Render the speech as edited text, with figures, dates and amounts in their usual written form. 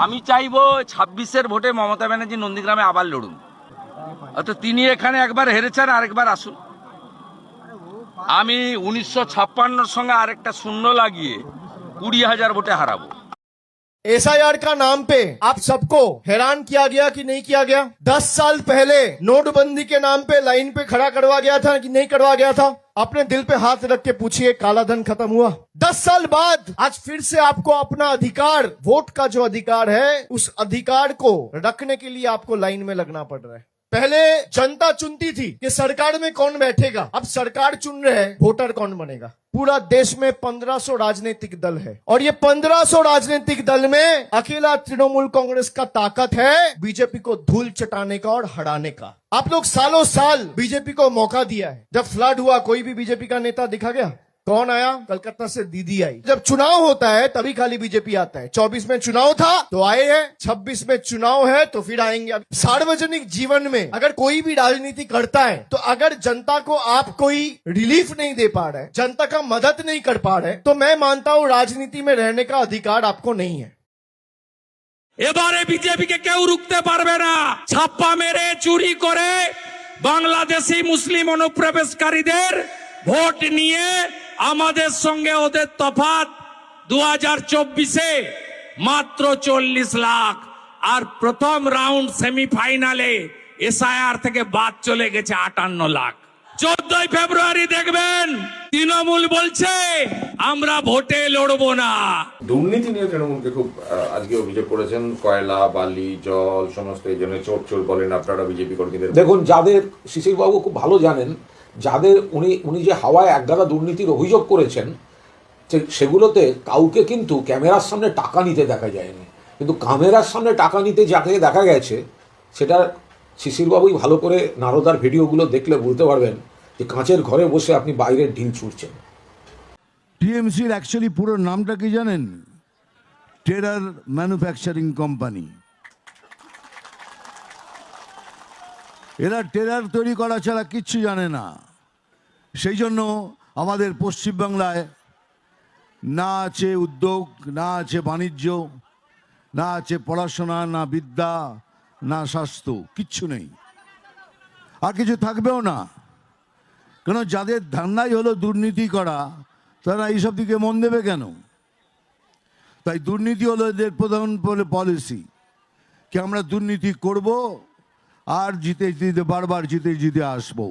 আমি চাইবো ২৬-এর ভোটে মমতা ব্যানার্জি নন্দীগ্রামে আবার লড়ুন। তো তিনি এখানে একবার হেরেছেন, আরেকবার আসুন। আমি ১৯৫৬-র সঙ্গে আরেকটা শূন্য লাগিয়ে ২০,০০০ ভোটে হারাবো। एसआईआर का नाम पे आप सबको हैरान किया गया कि नहीं किया गया? 10 साल पहले नोटबंदी के नाम पे लाइन पे खड़ा करवा गया था कि नहीं करवा गया था? अपने दिल पे हाथ रख के पूछिए, काला धन खत्म हुआ? 10 साल बाद आज फिर से आपको अपना अधिकार, वोट का जो अधिकार है, उस अधिकार को रखने के लिए आपको लाइन में लगना पड़ रहा है। पहले जनता चुनती थी कि सरकार में कौन बैठेगा, अब सरकार चुन रहे हैं वोटर कौन बनेगा। पूरा देश में 1500 राजनीतिक दल है और ये 1500 राजनीतिक दल में अकेला तृणमूल कांग्रेस का ताकत है बीजेपी को धूल चटाने का और हराने का। आप लोग सालों साल बीजेपी को मौका दिया है। जब फ्लड हुआ कोई भी बीजेपी का नेता दिखा गया? कौन आया? कलकत्ता से दीदी आई। जब चुनाव होता है तभी खाली बीजेपी आता है। 24 में चुनाव था तो आए हैं, 26 में चुनाव है तो फिर आएंगे। अब सार्वजनिक जीवन में अगर कोई भी राजनीति करता है तो अगर जनता को आप कोई रिलीफ नहीं दे पा रहे, जनता का मदद नहीं कर पा रहे, तो मैं मानता हूँ राजनीति में रहने का अधिकार आपको नहीं है। এবারে বিজেপিকে কেউ রুখতে পারবে না। ছাপ্পা মেরে চুরি করে বাংলাদেশি মুসলিম অনুপ্রবেশকারীদের ভোট নিয়ে আমাদের সঙ্গে ওদের তফাৎ 2024-এ মাত্র 40 লাখ, আর প্রথম রাউন্ড সেমিফাইনালে এসআইআর থেকে বাদ চলে গেছে 58 লাখ। 14 ফেব্রুয়ারি দেখবেন তৃণমূল বলছে আমরা ভোটে লড়বো না। দুর্নীতি নিয়ে তৃণমূলকে খুব আজকে অভিযোগ করেছেন, কয়লা, বালি, জল সমস্ত এই জন্য চোর চোর বলেন আপনারা বিজেপি কর্মীদের। দেখুন, যাদের শিশির বাবু খুব ভালো জানেন, যাদের উনি যে হাওয়ায় একগাদা দুর্নীতির অভিযোগ করেছেন সেগুলোতে কাউকে কিন্তু ক্যামেরার সামনে টাকা নিতে দেখা যায়নি, কিন্তু ক্যামেরার সামনে টাকা নিতে যাকে দেখা গেছে সেটা শিশিরবাবুই ভালো করে নারদার ভিডিওগুলো দেখলে বুঝতে পারবেন যে কাঁচের ঘরে বসে আপনি বাইরের ঢিল ছুঁড়ছেন। টিএমসির অ্যাকচুয়ালি পুরো নামটা কি জানেন? Terror manufacturing company. এরা টেরার তৈরি করা ছাড়া কিচ্ছু জানে না। সেই জন্য আমাদের পশ্চিমবাংলায় না আছে উদ্যোগ, না আছে বাণিজ্য, না আছে পড়াশোনা, না বিদ্যা, না স্বাস্থ্য, কিচ্ছু নেই, আর কিছু থাকবেও না। কেন? যাদের ধান্দাই হলো দুর্নীতি করা, তারা এইসব দিকে মন দেবে কেন? তাই দুর্নীতি হলো এদের প্রধান পলিসি, কি আমরা দুর্নীতি করব আর জিতে জিতে বারবার জিতে জিতে আসবো।